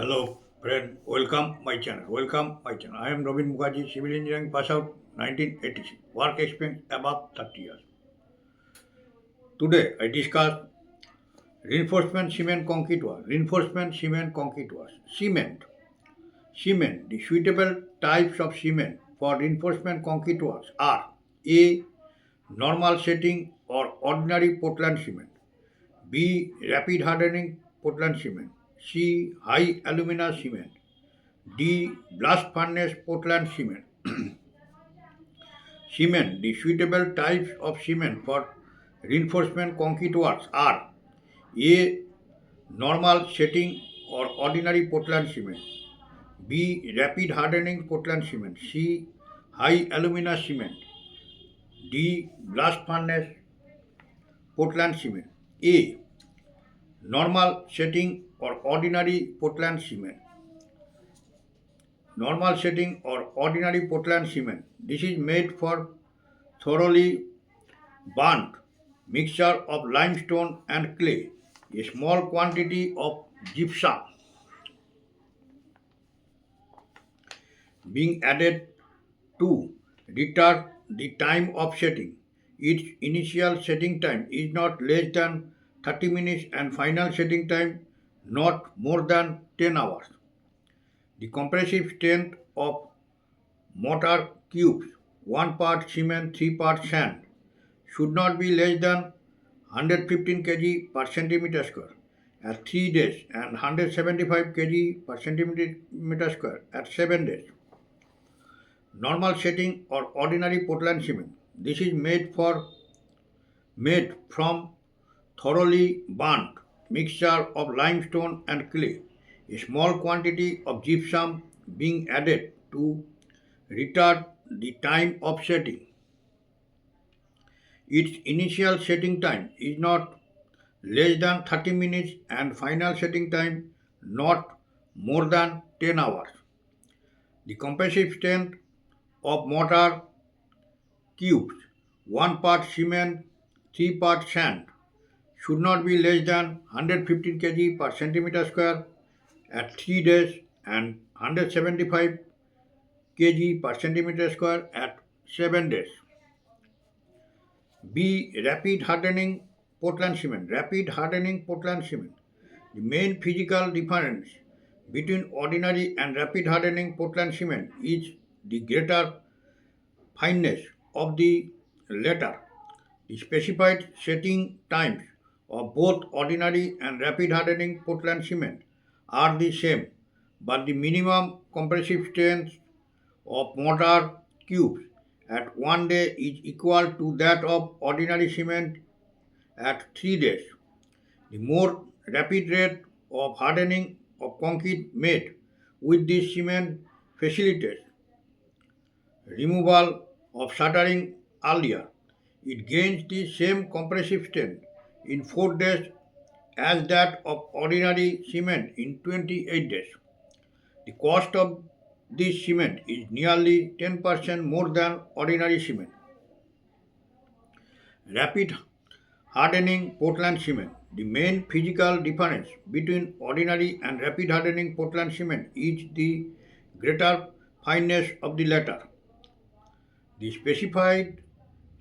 Hello, friend. Welcome my channel. Welcome my channel. I am Robin Mukherjee, civil engineering pass out 1986. Work experience above 30 years. Today I discuss reinforcement cement concrete work. Reinforcement cement concrete work. Cement. Cement. The suitable types of cement for reinforcement concrete works are A. Normal setting or ordinary Portland cement. B. Rapid hardening Portland cement. C. High alumina cement. D. Blast furnace Portland cement. Cement. The suitable types of cement for reinforcement concrete works are A. Normal setting or ordinary Portland cement. B. Rapid hardening Portland cement. C. High alumina cement. D. Blast furnace Portland cement. A. Normal setting or ordinary Portland cement. Normal setting or ordinary Portland cement. This is made for thoroughly burnt mixture of limestone and clay, a small quantity of gypsum being added to retard the time of setting. Its initial setting time is not less than 30 minutes and final setting time not more than 10 hours. The compressive strength of mortar cubes, 1 part cement, 3 part sand, should not be less than 115 kg per centimeter square at 3 days and 175 kg per centimeter square at 7 days. Normal setting or ordinary Portland cement. This is made from thoroughly burnt mixture of limestone and clay. A small quantity of gypsum being added to retard the time of setting. Its initial setting time is not less than 30 minutes and final setting time not more than 10 hours. The compressive strength of mortar cubes, 1 part cement, 3 part sand, should not be less than 115 kg per centimeter square at 3 days and 175 kg per centimeter square at 7 days. B. Rapid hardening Portland cement. Rapid hardening Portland cement. The main physical difference between ordinary and rapid hardening Portland cement is the greater fineness of the latter. The specified setting times of both ordinary and rapid hardening Portland cement are the same, but the minimum compressive strength of mortar cubes at 1 day is equal to that of ordinary cement at 3 days. The more rapid rate of hardening of concrete made with this cement facilitates removal of shattering earlier. It gains the same compressive strength in 4 days as that of ordinary cement in 28 days. The cost of this cement is nearly 10% more than ordinary cement. Rapid hardening Portland cement. The main physical difference between ordinary and rapid hardening Portland cement is the greater fineness of the latter. The specified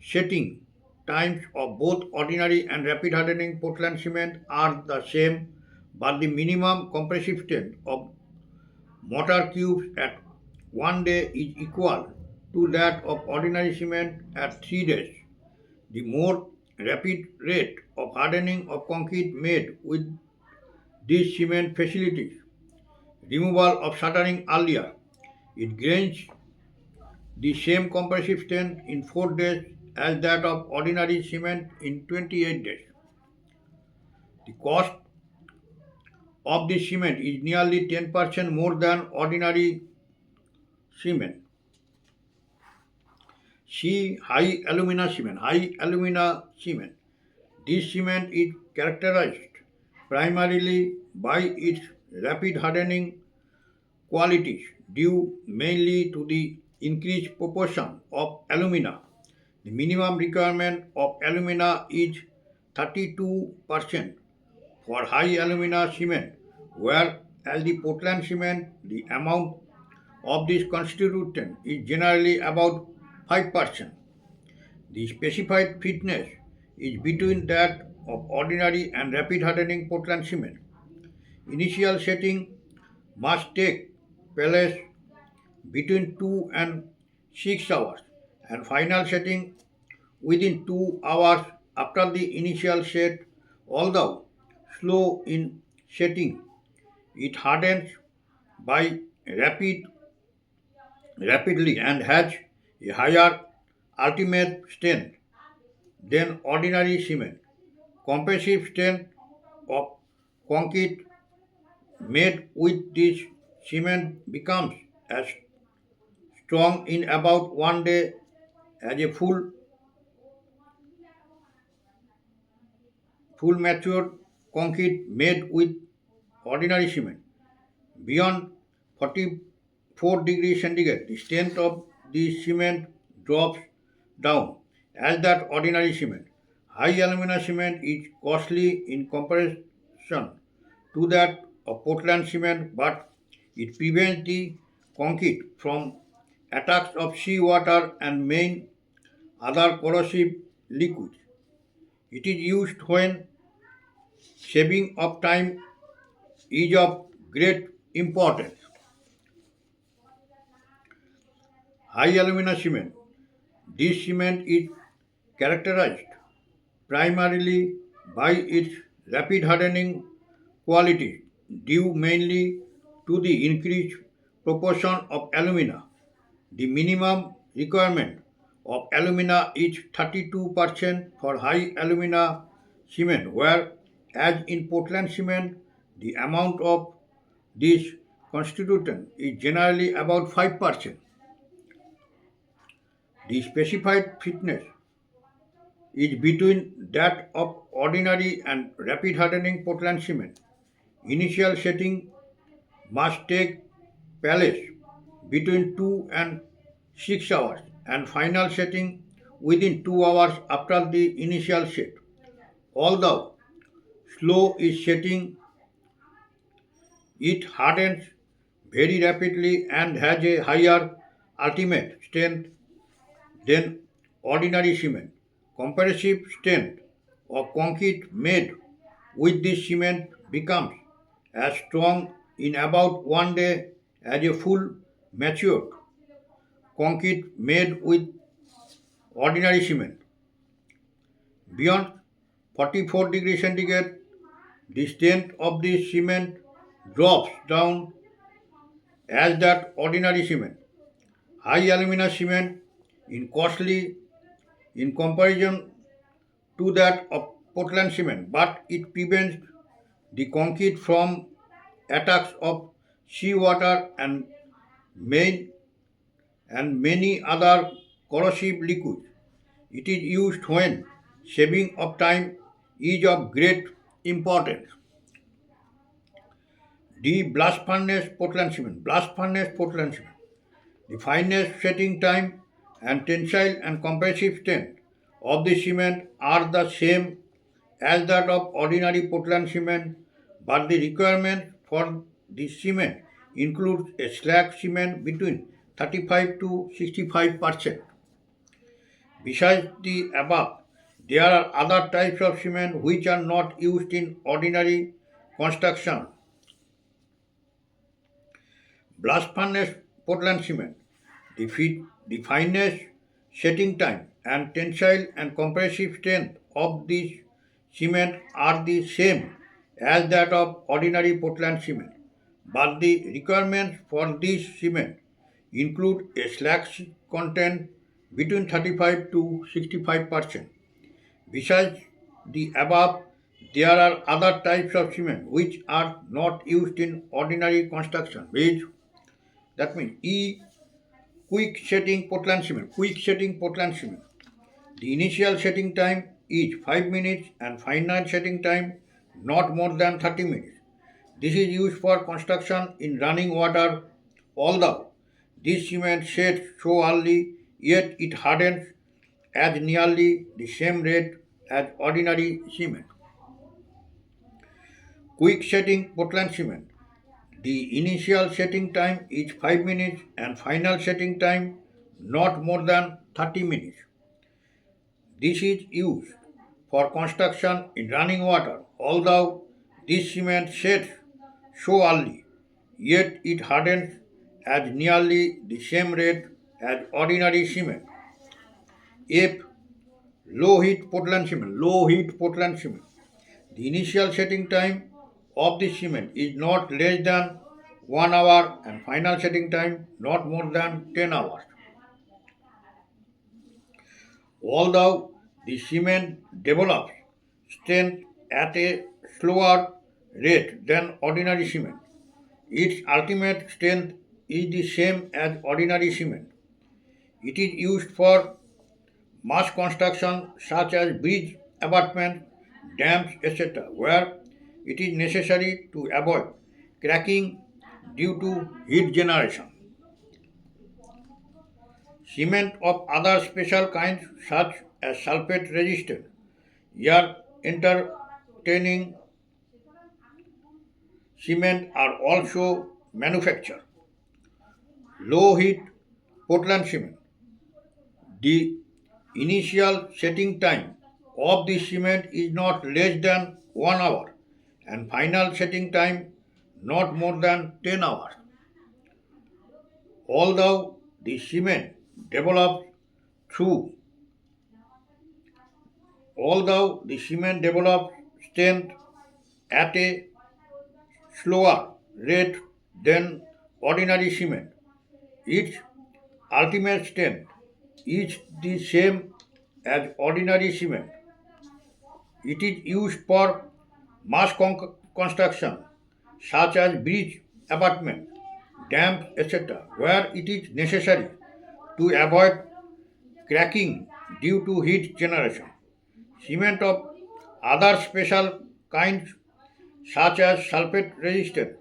setting times of both ordinary and rapid hardening Portland cement are the same, but the minimum compressive strength of mortar cubes at 1 day is equal to that of ordinary cement at 3 days. The more rapid rate of hardening of concrete made with these cement facilities, removal of shuttering earlier, it gains the same compressive strength in 4 days as that of ordinary cement in 28 days. The cost of this cement is nearly 10% more than ordinary cement. C. High alumina cement. High alumina cement. This cement is characterized primarily by its rapid hardening qualities due mainly to the increased proportion of alumina. The minimum requirement of alumina is 32% for high alumina cement, where as the Portland cement, the amount of this constituent is generally about 5%. The specified thickness is between that of ordinary and rapid hardening Portland cement. Initial setting must take place between 2 and 6 hours, and final setting within 2 hours after the initial set. Although slow in setting, it hardens by rapidly and has a higher ultimate strength than ordinary cement. Compressive strength of concrete made with this cement becomes as strong in about 1 day as a full matured concrete made with ordinary cement. Beyond 44 degrees centigrade, the strength of the cement drops down as that ordinary cement. High alumina cement is costly in comparison to that of Portland cement, but it prevents the concrete from attacks of seawater and main other corrosive liquids. It is used when saving of time is of great importance. High alumina cement. This cement is characterized primarily by its rapid hardening quality due mainly to the increased proportion of alumina. The minimum requirement of alumina is 32% for high alumina cement, where as in Portland cement, the amount of this constituent is generally about 5%. The specified thickness is between that of ordinary and rapid hardening Portland cement. Initial setting must take place between 2 and 6 hours, and final setting within 2 hours after the initial set. Although slow is setting, it hardens very rapidly and has a higher ultimate strength than ordinary cement. Compressive strength of concrete made with this cement becomes as strong in about 1 day as a full matured concrete made with ordinary cement. Beyond 44 degrees centigrade, the strength of the cement drops down as that ordinary cement. High alumina cement is costly in comparison to that of Portland cement, but it prevents the concrete from attacks of seawater and main and many other corrosive liquids. It is used when saving of time is of great importance. The blast furnace Portland cement. Blast furnace Portland cement. The finest setting time and tensile and compressive strength of the cement are the same as that of ordinary Portland cement, but the requirement for the cement includes a slag cement between 35 to 65%. Besides the above, there are other types of cement which are not used in ordinary construction. Blast furnace Portland cement. The finest setting time and tensile and compressive strength of this cement are the same as that of ordinary Portland cement, but the requirements for this cement include a slag content between 35 to 65%. Besides the above, there are other types of cement which are not used in ordinary construction, which that means quick setting Portland cement. Quick setting Portland cement. The initial setting time is 5 minutes and final setting time not more than 30 minutes. This is used for construction in running water. Although this cement sets so early, yet it hardens at nearly the same rate as ordinary cement. Quick setting Portland cement. The initial setting time is 5 minutes and final setting time not more than 30 minutes. This is used for construction in running water, although this cement sets so early, yet it hardens at nearly the same rate as ordinary cement. If low heat Portland cement, the initial setting time of the cement is not less than 1 hour and final setting time not more than 10 hours. Although the cement develops strength at a slower rate than ordinary cement, its ultimate strength is the same as ordinary cement. It is used for mass construction such as bridge, abutments, dams, etc., where it is necessary to avoid cracking due to heat generation. Cement of other special kinds such as sulfate resistant, air entertaining cement are also manufactured. Low heat Portland cement. The initial setting time of the cement is not less than 1 hour and final setting time not more than 10 hours. Although the cement develops through although the cement develops strength at a slower rate than ordinary cement, its ultimate strength is the same as ordinary cement. It is used for mass construction such as bridge, abutment, dams, etc., where it is necessary to avoid cracking due to heat generation. Cement of other special kinds such as sulfate resistant,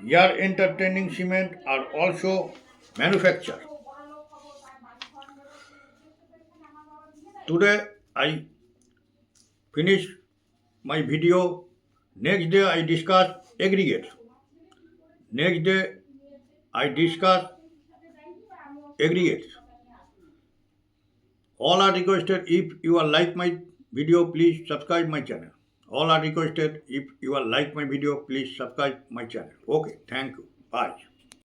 air entertaining cement are also manufactured. Today I finish my video. Next day I discuss aggregates. Next day I discuss aggregates. All are requested if you are like my video, please subscribe my channel. All are requested if you are like my video, please subscribe my channel. Okay, thank you. Bye.